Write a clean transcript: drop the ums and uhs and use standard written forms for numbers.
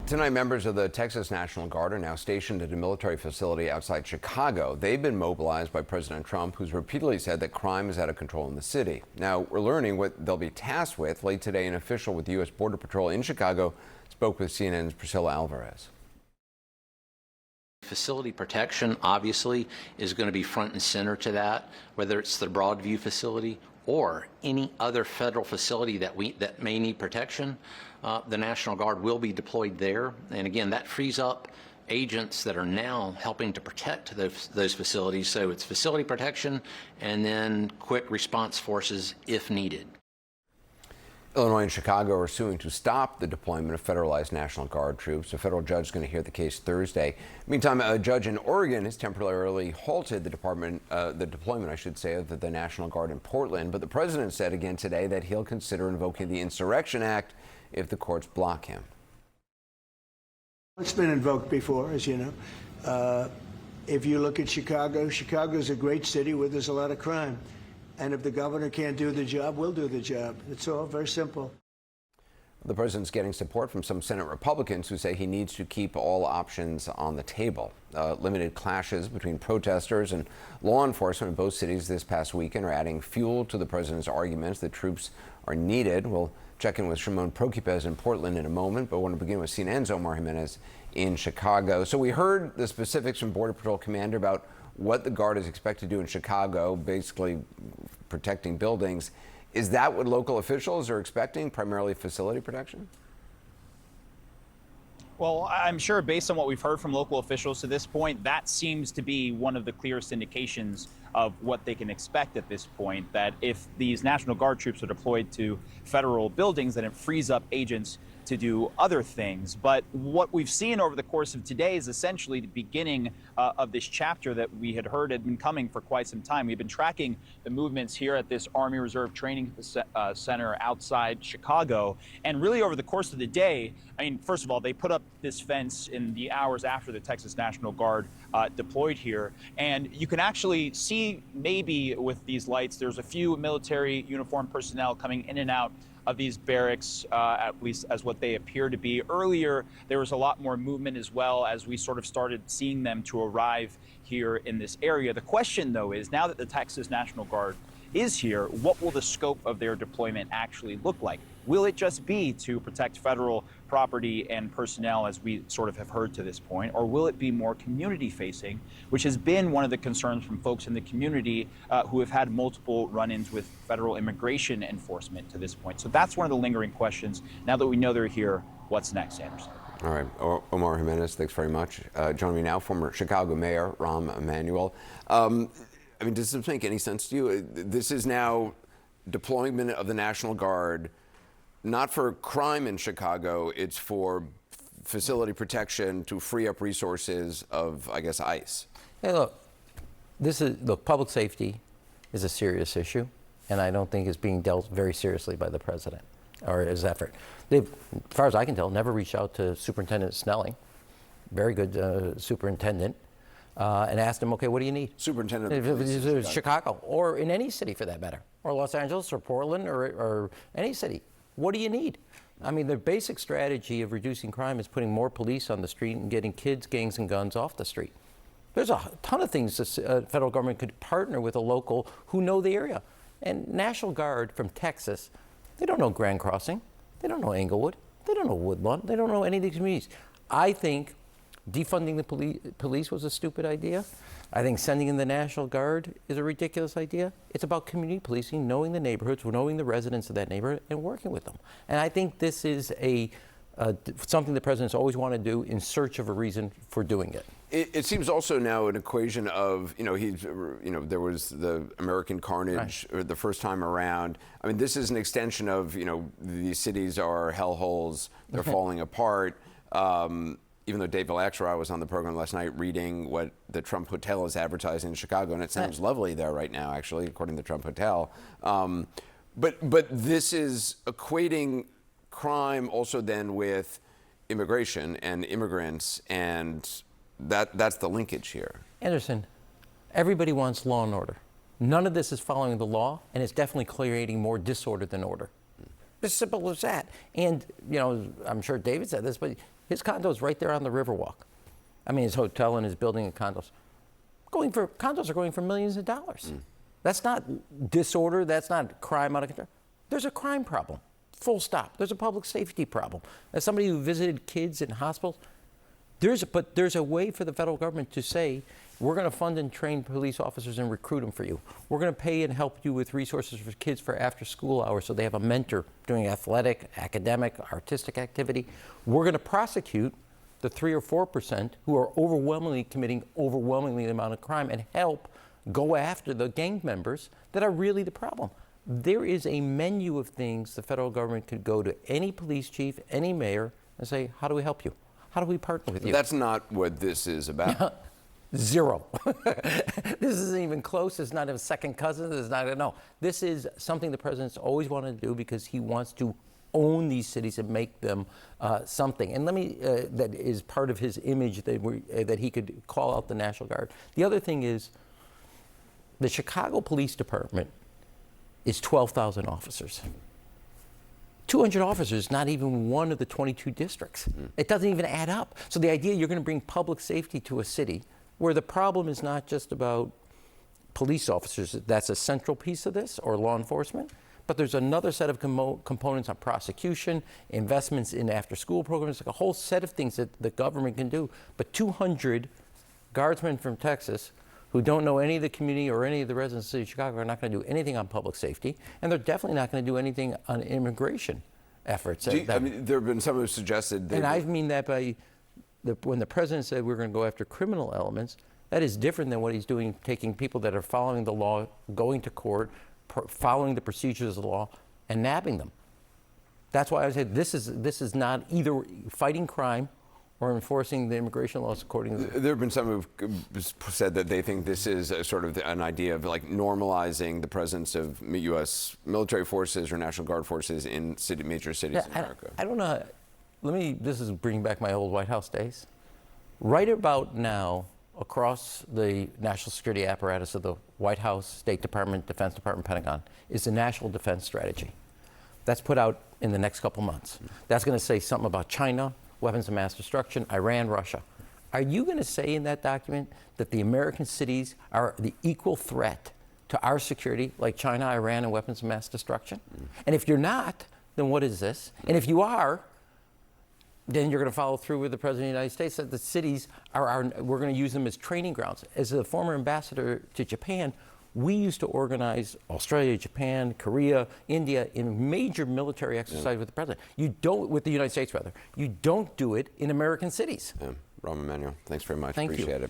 Tonight, members of the Texas National Guard are now stationed at a military facility outside Chicago. They've been mobilized by President Trump, who's repeatedly said that crime is out of control in the city. Now, we're learning what they'll be tasked with. Late today, an official with the U.S. Border Patrol in Chicago spoke with CNN's Priscilla Alvarez. Facility protection, obviously, is going to be front and center to that, whether it's the Broadview facility or any other federal facility that may need protection. The National Guard will be deployed there. And again, that frees up agents that are now helping to protect those facilities. So it's facility protection and then quick response forces if needed. Illinois and Chicago are suing to stop the deployment of federalized National Guard troops. A federal judge is going to hear the case Thursday. Meantime, a judge in Oregon has temporarily halted the deployment, of the National Guard in Portland. But the president said again today that he'll consider invoking the Insurrection Act if the courts block him. It's been invoked before, as you know. If you look at Chicago, Chicago's a great city where there's a lot of crime. And if the governor can't do the job, we'll do the job. It's all very simple. The president's getting support from some Senate Republicans who say he needs to keep all options on the table. Limited clashes between protesters and law enforcement in both cities this past weekend are adding fuel to the president's arguments that troops are needed. We'll check in with Shimon Prokupecz in Portland in a moment, but I want to begin with CNN's Omar Jimenez in Chicago. So we heard the specifics from Border Patrol Commander about what the Guard is expected to do in Chicago, basically protecting buildings. Is that what local officials are expecting, primarily facility protection? Well, I'm sure based on what we've heard from local officials to this point, that seems to be one of the clearest indications of what they can expect at this point, that if these National Guard troops are deployed to federal buildings, then it frees up agents to do other things. But what we've seen over the course of today is essentially the beginning of this chapter that we had heard had been coming for quite some time. We've been tracking the movements here at this Army Reserve Training Center outside Chicago. And really over the course of the day, I mean, first of all, they put up this fence in the hours after the Texas National Guard deployed here. And you can actually see maybe with these lights, there's a few military uniformed personnel coming in and out of these barracks, at least as what they appear to be. Earlier, there was a lot more movement as well as we sort of started seeing them to arrive here in this area. The question, though, is now that the Texas National Guard is here, what will the scope of their deployment actually look like? Will it just be to protect federal property and personnel, as we sort of have heard to this point, or will it be more community-facing, which has been one of the concerns from folks in the community who have had multiple run-ins with federal immigration enforcement to this point? So that's one of the lingering questions. Now that we know they're here, what's next, Anderson? All right, Omar Jimenez, thanks very much. Joining me now, former Chicago Mayor Rahm Emanuel. I mean, does this make any sense to you? This is now deployment of the National Guard, not for crime in Chicago, it's for facility protection to free up resources of, I guess, ICE. Hey, look, public safety is a serious issue, and I don't think it's being dealt very seriously by the president or his effort. They've, as far as I can tell, never reached out to Superintendent Snelling, very good superintendent, and asked him, okay, what do you need? Superintendent of Chicago, or in any city for that matter, or Los Angeles, or Portland, or any city. What do you need? I mean, the basic strategy of reducing crime is putting more police on the street and getting kids, gangs, and guns off the street. There's a ton of things the federal government could partner with a local who know the area. And National Guard from Texas, they don't know Grand Crossing, they don't know Englewood, they don't know Woodlawn, they don't know any of these communities. I think defunding the police was a stupid idea. I think sending in the National Guard is a ridiculous idea. It's about community policing, knowing the neighborhoods, knowing the residents of that neighborhood, and working with them. And I think this is something the president's always wanted to do in search of a reason for doing it. It seems also now an equation of, there was the American carnage the first time around. I mean, this is an extension of, these cities are hellholes, they're falling apart. Even though Dave Axelrod was on the program last night reading what the Trump Hotel is advertising in Chicago, and it sounds lovely there right now, actually, according to the Trump Hotel. But this is equating crime also then with immigration and immigrants, and that's the linkage here. Anderson, everybody wants law and order. None of this is following the law, and it's definitely creating more disorder than order. As simple as that. And, I'm sure David said this, but His condo's right there on the Riverwalk. I mean, his hotel and his building and condos. Condos are going for millions of dollars. That's not disorder. That's not crime out of control. There's a crime problem. Full stop. There's a public safety problem. As somebody who visited kids in hospitals, there's a way for the federal government to say, we're going to fund and train police officers and recruit them for you. We're going to pay and help you with resources for kids for after school hours so they have a mentor doing athletic, academic, artistic activity. We're going to prosecute the 3 or 4% who are overwhelmingly committing overwhelmingly the amount of crime and help go after the gang members that are really the problem. There is a menu of things the federal government could go to any police chief, any mayor, and say, how do we help you? How do we partner with you? That's not what this is about. Zero. This isn't even close. It's not a second cousin. It's not, no. This is something the president's always wanted to do because he wants to own these cities and make them something. And let me, that is part of his image that he could call out the National Guard. The other thing is the Chicago Police Department is 12,000 officers. 200 officers, not even one of the 22 districts. It doesn't even add up. So the idea you're going to bring public safety to a city where the problem is not just about police officers, that's a central piece of this, or law enforcement, but there's another set of components on prosecution, investments in after-school programs, like a whole set of things that the government can do. But 200 guardsmen from Texas who don't know any of the community or any of the residents of the city of Chicago are not going to do anything on public safety, and they're definitely not going to do anything on immigration efforts. I mean, there have been some who suggested... And I mean that by, when the president said we're going to go after criminal elements, that is different than what he's doing, taking people that are following the law, going to court, following the procedures of the law, and nabbing them. That's why I said this is not either fighting crime or enforcing the immigration laws according to... There have been some who've said that they think this is a sort of an idea of like normalizing the presence of U.S. military forces or National Guard forces in major cities in America. I don't know. This is bringing back my old White House days. Right about now, across the national security apparatus of the White House, State Department, Defense Department, Pentagon, is the National Defense Strategy. That's put out in the next couple months. That's going to say something about China, weapons of mass destruction, Iran, Russia. Are you going to say in that document that the American cities are the equal threat to our security like China, Iran, and weapons of mass destruction? And if you're not, then what is this? And if you are, then you're going to follow through with the President of the United States that the cities we're going to use them as training grounds. As the former ambassador to Japan, we used to organize Australia, Japan, Korea, India in major military exercise with the president. You don't, with the United States rather. You don't do it in American cities. Rahm Emanuel, thanks very much. Thank you. Appreciate it.